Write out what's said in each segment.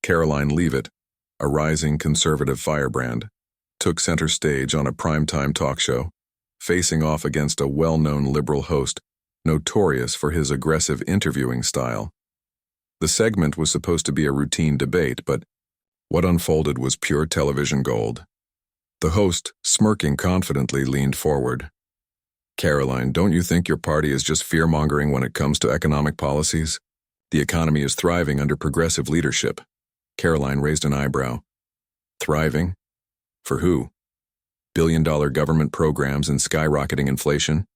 Karoline Leavitt, a rising conservative firebrand, took center stage on a primetime talk show, facing off against a well-known liberal host notorious for his aggressive interviewing style. The segment was supposed to be a routine debate, but what unfolded was pure television gold. The host, smirking confidently, leaned forward. "Karoline, don't you think your party is just fear-mongering when it comes to economic policies? The economy is thriving under progressive leadership." Karoline raised an eyebrow. Thriving? For who? Billion-dollar government programs and skyrocketing inflation?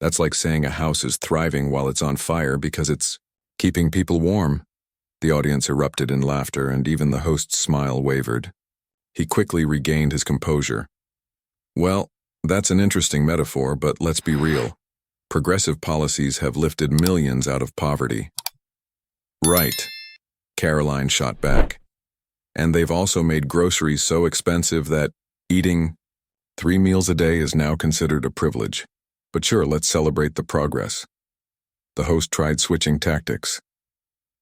That's like saying a house is thriving while it's on fire because it's keeping people warm. The audience erupted in laughter, and even the host's smile wavered. He quickly regained his composure. "Well, that's an interesting metaphor, but let's be real. Progressive policies have lifted millions out of poverty." "Right," Karoline shot back. "And they've also made groceries so expensive that eating 3 meals a day is now considered a privilege. But sure, let's celebrate the progress." The host tried switching tactics.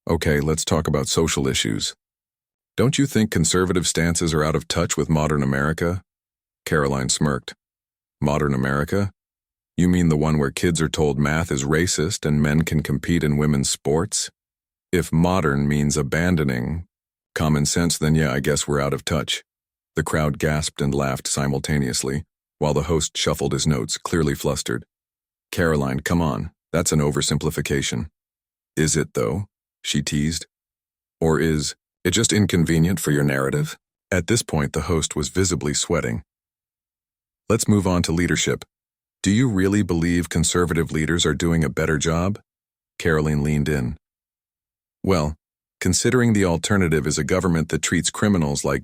"Okay, let's talk about social issues. Don't you think conservative stances are out of touch with modern America?" Karoline smirked. "Modern America? You mean the one where kids are told math is racist and men can compete in women's sports? If modern means abandoning common sense, then yeah, I guess we're out of touch." The crowd gasped and laughed simultaneously, while the host shuffled his notes, clearly flustered. "Karoline, come on, that's an oversimplification." "Is it, though?" she teased. "Or is it just inconvenient for your narrative?" At this point, the host was visibly sweating. "Let's move on to leadership. Do you really believe conservative leaders are doing a better job?" Karoline leaned in. "Well, considering the alternative is a government that treats criminals like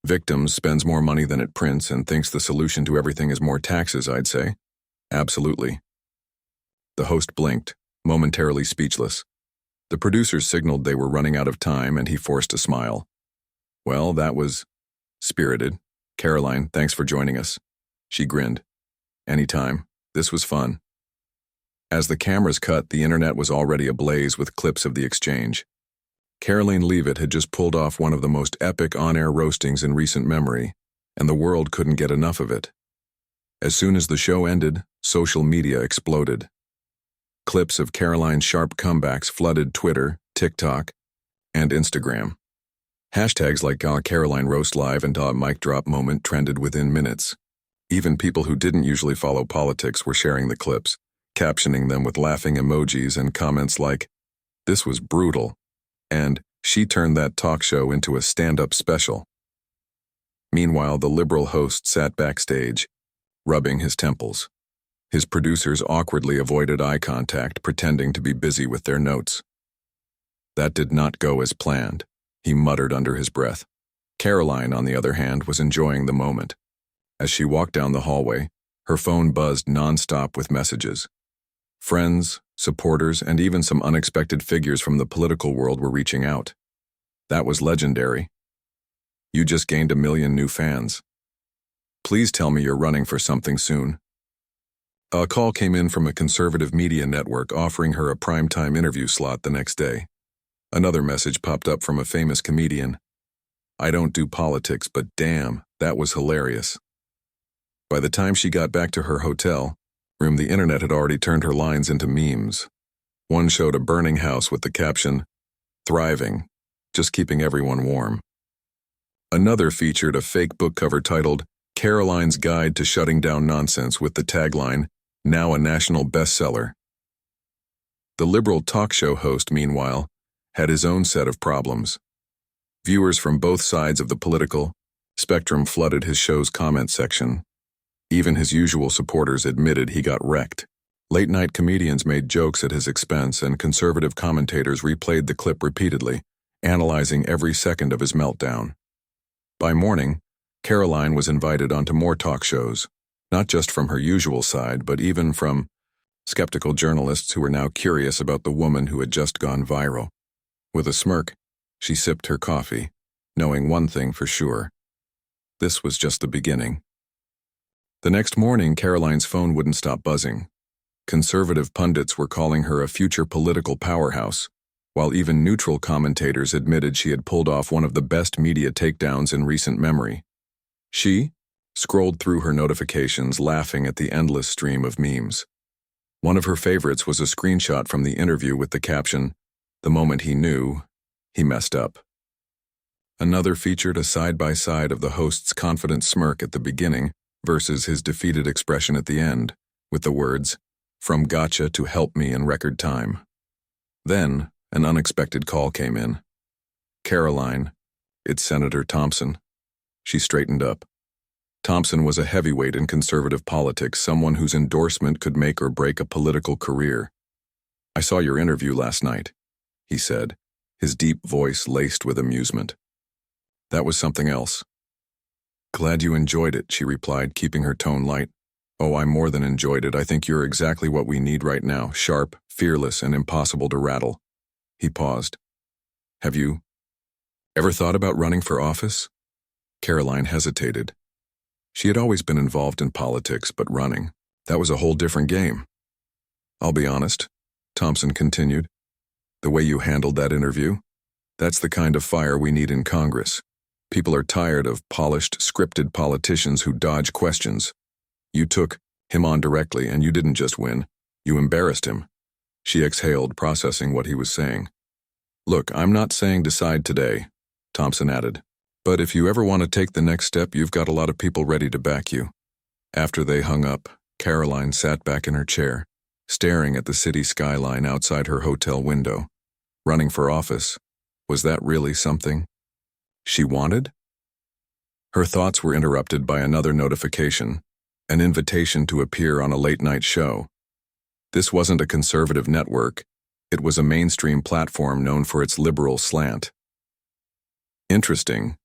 victims, spends more money than it prints, and thinks the solution to everything is more taxes, I'd say. Absolutely." The host blinked, momentarily speechless. The producers signaled they were running out of time, and he forced a smile. "Well, that was spirited. Karoline, thanks for joining us." She grinned. "Anytime. This was fun." As the cameras cut, the internet was already ablaze with clips of the exchange. Karoline Leavitt had just pulled off one of the most epic on-air roastings in recent memory, and the world couldn't get enough of it. As soon as the show ended, social media exploded. Clips of Karoline's sharp comebacks flooded Twitter, TikTok, and Instagram. Hashtags like Karoline Roast Live and Mic Drop Moment trended within minutes. Even people who didn't usually follow politics were sharing the clips, captioning them with laughing emojis and comments like, "This was brutal," and "She turned that talk show into a stand-up special." Meanwhile, the liberal host sat backstage, rubbing his temples. His producers awkwardly avoided eye contact, pretending to be busy with their notes. "That did not go as planned," he muttered under his breath. Karoline, on the other hand, was enjoying the moment. As she walked down the hallway, her phone buzzed nonstop with messages. Friends, supporters, and even some unexpected figures from the political world were reaching out. That was legendary. "You just gained 1 million new fans. Please tell me you're running for something soon." A call came in from a conservative media network offering her a primetime interview slot the next day. Another message popped up from a famous comedian. "I don't do politics, but damn, that was hilarious." By the time she got back to her hotel room, the internet had already turned her lines into memes. One showed a burning house with the caption, "Thriving, just keeping everyone warm." Another featured a fake book cover titled, "Karoline's Guide to Shutting Down Nonsense," with the tagline, "Now a national bestseller." The liberal talk show host, meanwhile, had his own set of problems. Viewers from both sides of the political spectrum flooded his show's comment section. Even his usual supporters admitted he got wrecked. Late-night comedians made jokes at his expense, and conservative commentators replayed the clip repeatedly, analyzing every second of his meltdown. By morning, Karoline was invited onto more talk shows, not just from her usual side, but even from skeptical journalists who were now curious about the woman who had just gone viral. With a smirk, she sipped her coffee, knowing one thing for sure. This was just the beginning. The next morning, Karoline's phone wouldn't stop buzzing. Conservative pundits were calling her a future political powerhouse, while even neutral commentators admitted she had pulled off one of the best media takedowns in recent memory. She scrolled through her notifications, laughing at the endless stream of memes. One of her favorites was a screenshot from the interview with the caption, "The moment he knew, he messed up." Another featured a side-by-side of the host's confident smirk at the beginning versus his defeated expression at the end, with the words, "From gotcha to help me in record time." Then, an unexpected call came in. "Karoline, it's Senator Thompson." She straightened up. Thompson was a heavyweight in conservative politics, someone whose endorsement could make or break a political career. "I saw your interview last night," he said, his deep voice laced with amusement. "That was something else." "Glad you enjoyed it," she replied, keeping her tone light. "Oh, I more than enjoyed it. I think you're exactly what we need right now, sharp, fearless, and impossible to rattle." He paused. "Have you ever thought about running for office?" Karoline hesitated. She had always been involved in politics, but running, that was a whole different game. "I'll be honest," Thompson continued. "The way you handled that interview, that's the kind of fire we need in Congress. People are tired of polished, scripted politicians who dodge questions. You took him on directly, and you didn't just win, you embarrassed him." She exhaled, processing what he was saying. "Look, I'm not saying decide today," Thompson added. "But if you ever want to take the next step, you've got a lot of people ready to back you." After they hung up, Karoline sat back in her chair, staring at the city skyline outside her hotel window. Running for office, was that really something she wanted? Her thoughts were interrupted by another notification, an invitation to appear on a late-night show. This wasn't a conservative network, it was a mainstream platform known for its liberal slant. Interesting.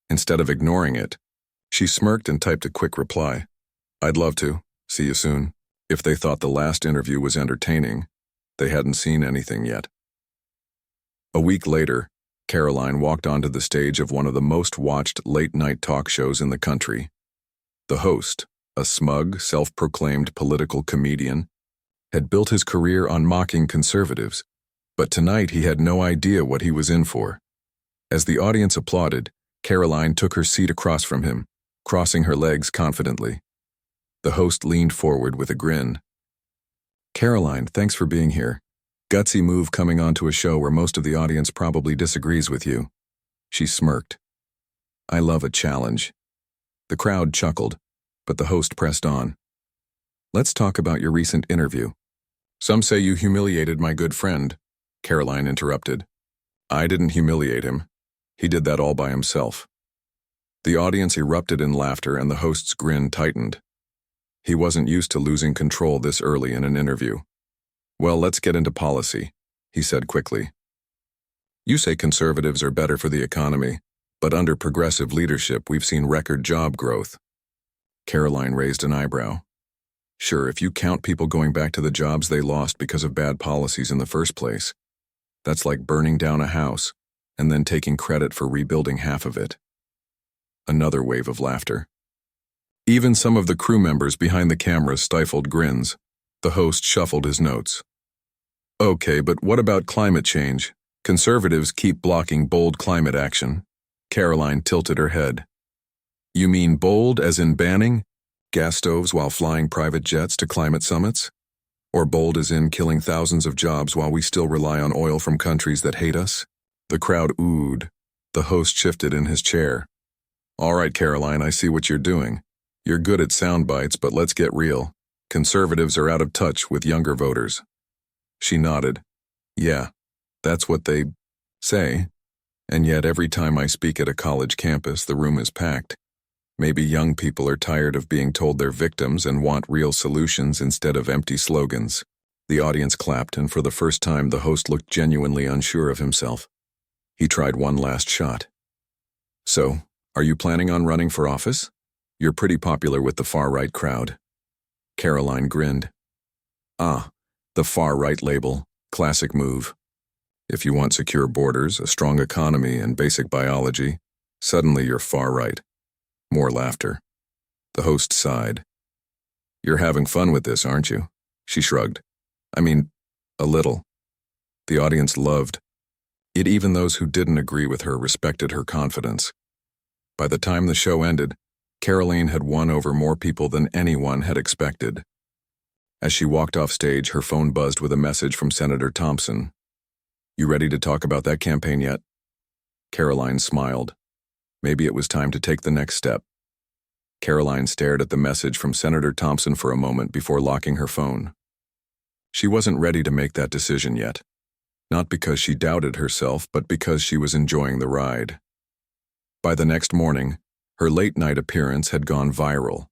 Instead of ignoring it, she smirked and typed a quick reply. "I'd love to. See you soon." If they thought the last interview was entertaining, they hadn't seen anything yet. A week later, Karoline walked onto the stage of one of the most watched late-night talk shows in the country. The host, a smug, self-proclaimed political comedian, had built his career on mocking conservatives, but tonight he had no idea what he was in for. As the audience applauded, Karoline took her seat across from him, crossing her legs confidently. The host leaned forward with a grin. "Karoline, thanks for being here. Gutsy move coming onto a show where most of the audience probably disagrees with you." She smirked. "I love a challenge." The crowd chuckled, but the host pressed on. "Let's talk about your recent interview." "Some say you humiliated my good friend," Karoline interrupted. "I didn't humiliate him. He did that all by himself." The audience erupted in laughter and the host's grin tightened. He wasn't used to losing control this early in an interview. "Well, let's get into policy," he said quickly. "You say conservatives are better for the economy, but under progressive leadership we've seen record job growth." Karoline raised an eyebrow. "Sure, if you count people going back to the jobs they lost because of bad policies in the first place. That's like burning down a house and then taking credit for rebuilding half of it." Another wave of laughter. Even some of the crew members behind the cameras stifled grins. The host shuffled his notes. "Okay, but what about climate change? Conservatives keep blocking bold climate action." Karoline tilted her head. "You mean bold as in banning gas stoves while flying private jets to climate summits? Or bold as in killing thousands of jobs while we still rely on oil from countries that hate us?" The crowd oohed. The host shifted in his chair. "All right, Karoline, I see what you're doing. You're good at sound bites, but let's get real. Conservatives are out of touch with younger voters." She nodded. "Yeah, that's what they say. And yet every time I speak at a college campus, the room is packed. Maybe young people are tired of being told they're victims and want real solutions instead of empty slogans." The audience clapped, and for the first time the host looked genuinely unsure of himself. He tried one last shot. "So, are you planning on running for office? You're pretty popular with the far-right crowd." Karoline grinned. "Ah, the far-right label. Classic move. If you want secure borders, a strong economy, and basic biology, suddenly you're far-right." More laughter. The host sighed. "You're having fun with this, aren't you?" She shrugged. "I mean, a little." The audience loved it. Even those who didn't agree with her respected her confidence. By the time the show ended, Karoline had won over more people than anyone had expected. As she walked off stage, her phone buzzed with a message from Senator Thompson. "You ready to talk about that campaign yet?" Karoline smiled. Maybe it was time to take the next step. Karoline stared at the message from Senator Thompson for a moment before locking her phone. She wasn't ready to make that decision yet. Not because she doubted herself, but because she was enjoying the ride. By the next morning, her late-night appearance had gone viral.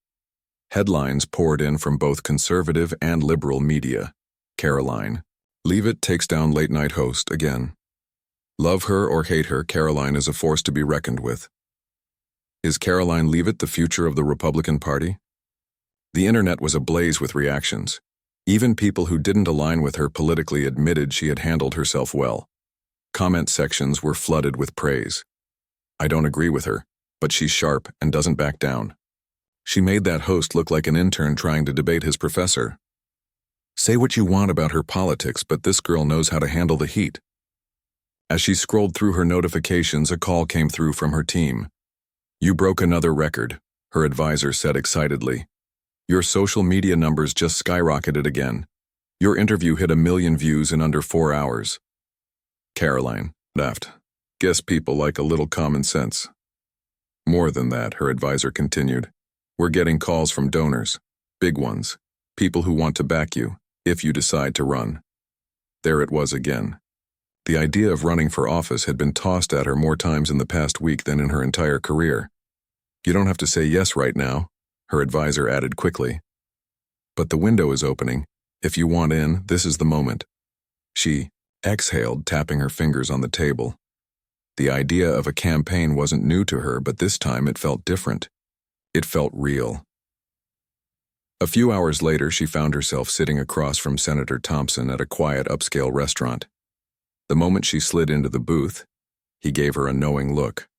Headlines poured in from both conservative and liberal media. Karoline Leavitt takes down late-night host again. Love her or hate her, Karoline is a force to be reckoned with. Is Karoline Leavitt the future of the Republican Party? The internet was ablaze with reactions. Even people who didn't align with her politically admitted she had handled herself well. Comment sections were flooded with praise. "I don't agree with her, but she's sharp and doesn't back down. She made that host look like an intern trying to debate his professor. Say what you want about her politics, but this girl knows how to handle the heat." As she scrolled through her notifications, a call came through from her team. "You broke another record," her advisor said excitedly. "Your social media numbers just skyrocketed again. Your interview hit 1 million views in under 4 hours." Karoline laughed. "Guess people like a little common sense." "More than that," her advisor continued. "We're getting calls from donors, big ones, people who want to back you, if you decide to run." There it was again. The idea of running for office had been tossed at her more times in the past week than in her entire career. "You don't have to say yes right now," her advisor added quickly. "But the window is opening. If you want in, this is the moment." She exhaled, tapping her fingers on the table. The idea of a campaign wasn't new to her, but this time it felt different. It felt real. A few hours later, she found herself sitting across from Senator Thompson at a quiet upscale restaurant. The moment she slid into the booth, he gave her a knowing look.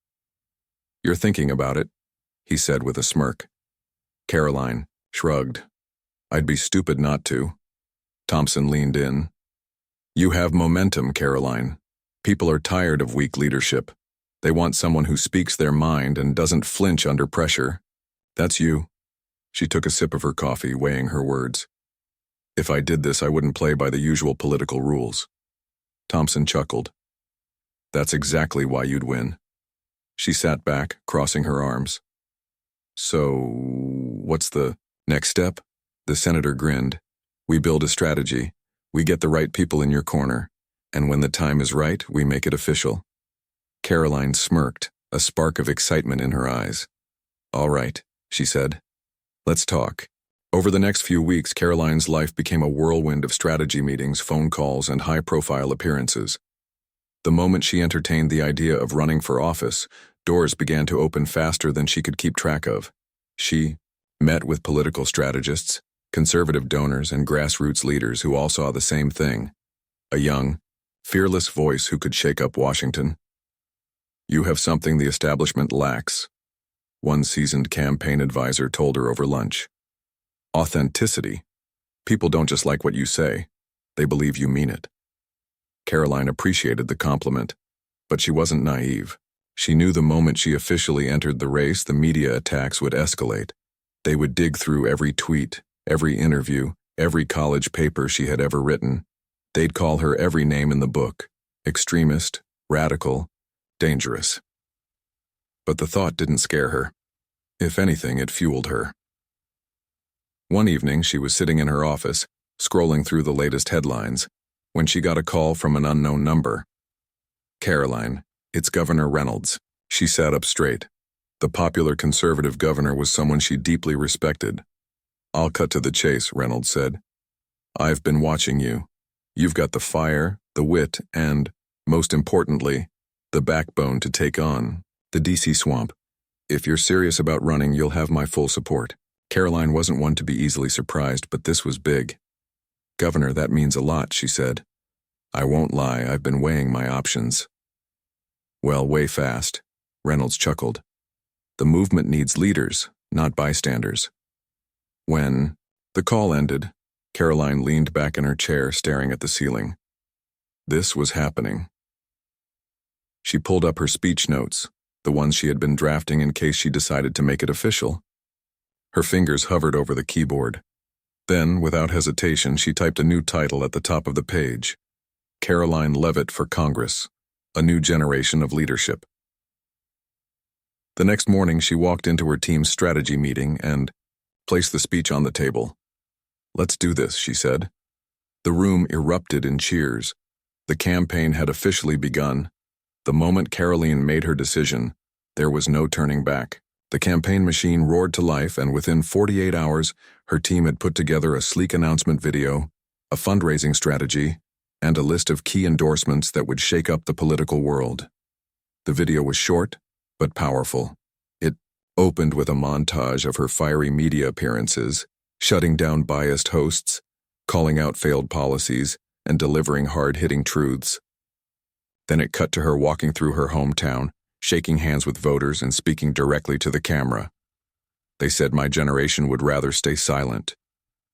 "You're thinking about it," he said with a smirk. Karoline shrugged. "I'd be stupid not to." Thompson leaned in. "You have momentum, Karoline. People are tired of weak leadership. They want someone who speaks their mind and doesn't flinch under pressure. That's you." She took a sip of her coffee, weighing her words. "If I did this, I wouldn't play by the usual political rules." Thompson chuckled. "That's exactly why you'd win." She sat back, crossing her arms. "So, what's the next step?" The senator grinned. "We build a strategy. We get the right people in your corner. And when the time is right, we make it official." Karoline smirked, a spark of excitement in her eyes. "All right," she said. "Let's talk." Over the next few weeks, Karoline's life became a whirlwind of strategy meetings, phone calls, and high-profile appearances. The moment she entertained the idea of running for office, doors began to open faster than she could keep track of. She met with political strategists, conservative donors, and grassroots leaders who all saw the same thing: a young, fearless voice who could shake up Washington. "You have something the establishment lacks," one seasoned campaign advisor told her over lunch. "Authenticity. People don't just like what you say, they believe you mean it." Karoline appreciated the compliment, but she wasn't naive. She knew the moment she officially entered the race, the media attacks would escalate. They would dig through every tweet, every interview, every college paper she had ever written. They'd call her every name in the book: extremist, radical, dangerous. But the thought didn't scare her. If anything, it fueled her. One evening, she was sitting in her office, scrolling through the latest headlines, when she got a call from an unknown number. "Karoline, it's Governor Reynolds." She sat up straight. The popular conservative governor was someone she deeply respected. "I'll cut to the chase," Reynolds said. "I've been watching you. You've got the fire, the wit, and, most importantly, the backbone to take on the DC swamp. If you're serious about running, you'll have my full support." Karoline wasn't one to be easily surprised, but this was big. "Governor, that means a lot," she said. "I won't lie, I've been weighing my options." "Well, weigh fast," Reynolds chuckled. "The movement needs leaders, not bystanders." When the call ended, Karoline leaned back in her chair, staring at the ceiling. This was happening. She pulled up her speech notes, the ones she had been drafting in case she decided to make it official. Her fingers hovered over the keyboard. Then, without hesitation, she typed a new title at the top of the page. Karoline Leavitt for Congress, a new generation of leadership. The next morning, she walked into her team's strategy meeting and placed the speech on the table. "Let's do this," she said. The room erupted in cheers. The campaign had officially begun. The moment Karoline made her decision, there was no turning back. The campaign machine roared to life, and within 48 hours, her team had put together a sleek announcement video, a fundraising strategy, and a list of key endorsements that would shake up the political world. The video was short, but powerful. It opened with a montage of her fiery media appearances, shutting down biased hosts, calling out failed policies, and delivering hard-hitting truths. Then it cut to her walking through her hometown, shaking hands with voters and speaking directly to the camera. "They said my generation would rather stay silent.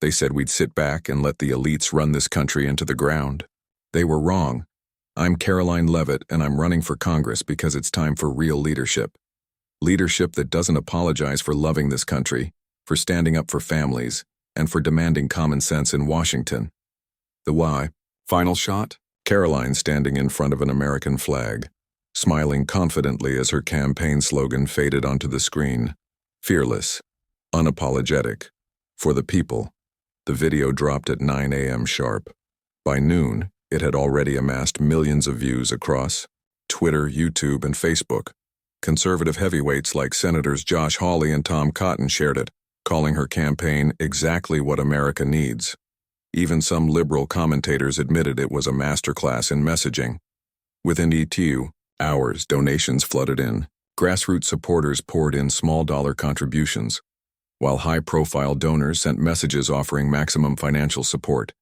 They said we'd sit back and let the elites run this country into the ground. They were wrong. I'm Karoline Leavitt, and I'm running for Congress because it's time for real leadership. Leadership that doesn't apologize for loving this country, for standing up for families, and for demanding common sense in Washington." The why. Final shot? Karoline standing in front of an American flag, smiling confidently as her campaign slogan faded onto the screen. Fearless, unapologetic, for the people. The video dropped at 9 a.m. sharp. By noon, it had already amassed millions of views across Twitter, YouTube, and Facebook. Conservative heavyweights like Senators Josh Hawley and Tom Cotton shared it, calling her campaign exactly what America needs. Even some liberal commentators admitted it was a masterclass in messaging. Within hours, donations flooded in. Grassroots supporters poured in small-dollar contributions, while high-profile donors sent messages offering maximum financial support.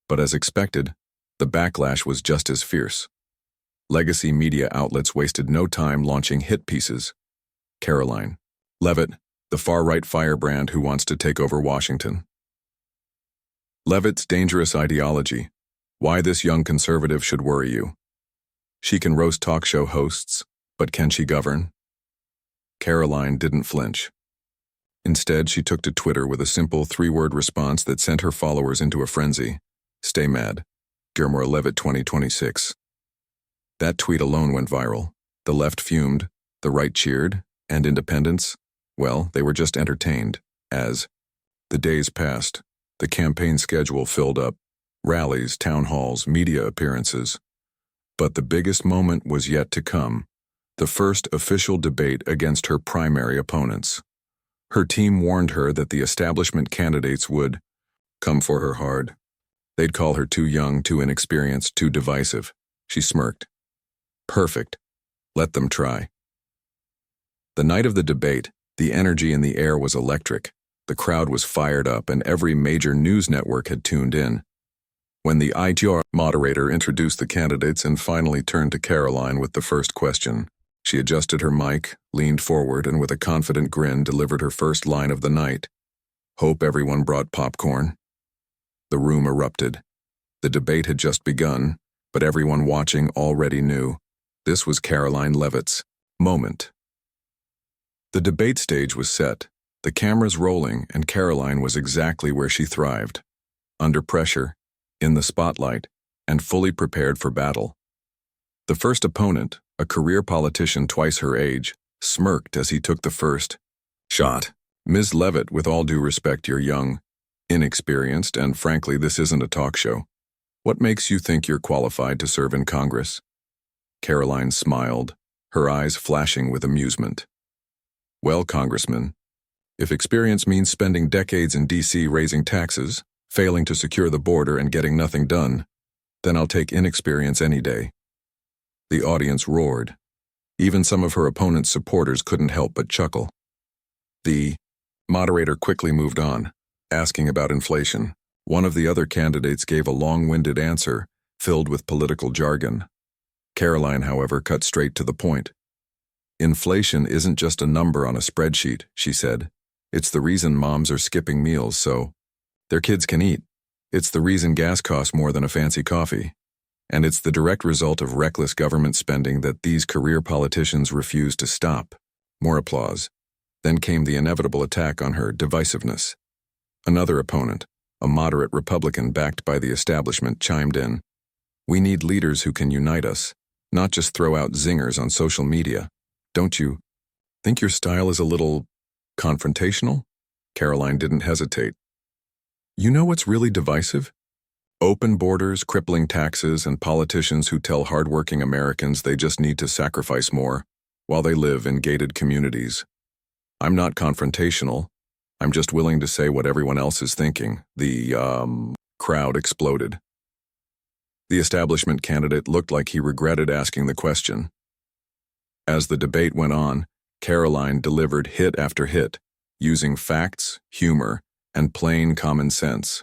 But as expected, the backlash was just as fierce. Legacy media outlets wasted no time launching hit pieces. Karoline Leavitt, the far-right firebrand who wants to take over Washington. Leavitt's dangerous ideology. Why this young conservative should worry you. She can roast talk show hosts, but can she govern? Karoline didn't flinch. Instead, she took to Twitter with a simple 3-word response that sent her followers into a frenzy. "Stay mad. Gilmore Leavitt 2026. That tweet alone went viral. The left fumed, the right cheered, and independents, well, they were just entertained, as the days passed. The campaign schedule filled up. Rallies, town halls, media appearances. But the biggest moment was yet to come. The first official debate against her primary opponents. Her team warned her that the establishment candidates would come for her hard. They'd call her too young, too inexperienced, too divisive. She smirked. Perfect. Let them try. The night of the debate, the energy in the air was electric. The crowd was fired up and every major news network had tuned in. When the ITR moderator introduced the candidates and finally turned to Karoline with the first question, she adjusted her mic, leaned forward, and with a confident grin delivered her first line of the night. "Hope everyone brought popcorn." The room erupted. The debate had just begun, but everyone watching already knew. This was Karoline Leavitt's moment. The debate stage was set, the cameras rolling, and Karoline was exactly where she thrived. Under pressure, in the spotlight, and fully prepared for battle. The first opponent, a career politician twice her age, smirked as he took the first shot. "Ms. Leavitt, with all due respect, you're young, inexperienced, and frankly, this isn't a talk show. What makes you think you're qualified to serve in Congress?" Karoline smiled, her eyes flashing with amusement. "Well, Congressman, if experience means spending decades in D.C. raising taxes, failing to secure the border and getting nothing done, then I'll take inexperience any day." The audience roared. Even some of her opponent's supporters couldn't help but chuckle. The moderator quickly moved on, asking about inflation. One of the other candidates gave a long-winded answer, filled with political jargon. Karoline, however, cut straight to the point. "Inflation isn't just a number on a spreadsheet," she said. "It's the reason moms are skipping meals so their kids can eat. It's the reason gas costs more than a fancy coffee. And it's the direct result of reckless government spending that these career politicians refuse to stop. More applause. Then came the inevitable attack on her divisiveness. Another opponent, a moderate Republican backed by the establishment, chimed in. We need leaders who can unite us, not just throw out zingers on social media. Don't you think your style is a little confrontational? Karoline didn't hesitate. You know what's really divisive? Open borders, crippling taxes, and politicians who tell hardworking Americans they just need to sacrifice more while they live in gated communities. I'm not confrontational. I'm just willing to say what everyone else is thinking. The crowd exploded. The establishment candidate looked like he regretted asking the question. As the debate went on, Karoline delivered hit after hit, using facts, humor, and plain common sense.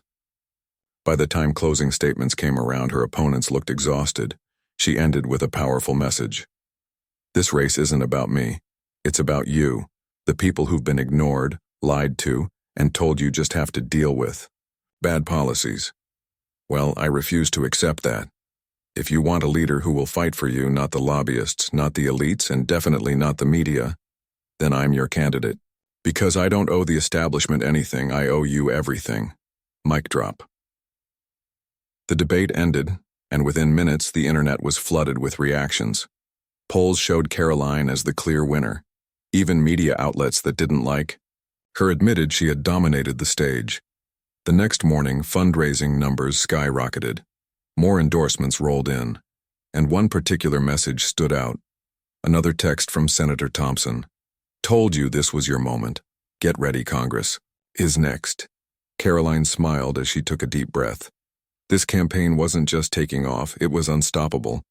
By the time closing statements came around, her opponents looked exhausted. She ended with a powerful message. This race isn't about me. It's about you, the people who've been ignored, lied to, and told you just have to deal with bad policies. Well, I refuse to accept that. If you want a leader who will fight for you, not the lobbyists, not the elites, and definitely not the media, then I'm your candidate. Because I don't owe the establishment anything, I owe you everything. Mic drop. The debate ended, and within minutes the internet was flooded with reactions. Polls showed Karoline as the clear winner. Even media outlets that didn't like her admitted she had dominated the stage. The next morning, fundraising numbers skyrocketed. More endorsements rolled in, and one particular message stood out. Another text from Senator Thompson. Told you this was your moment. Get ready, Congress is next. Karoline smiled as she took a deep breath. This campaign wasn't just taking off, it was unstoppable.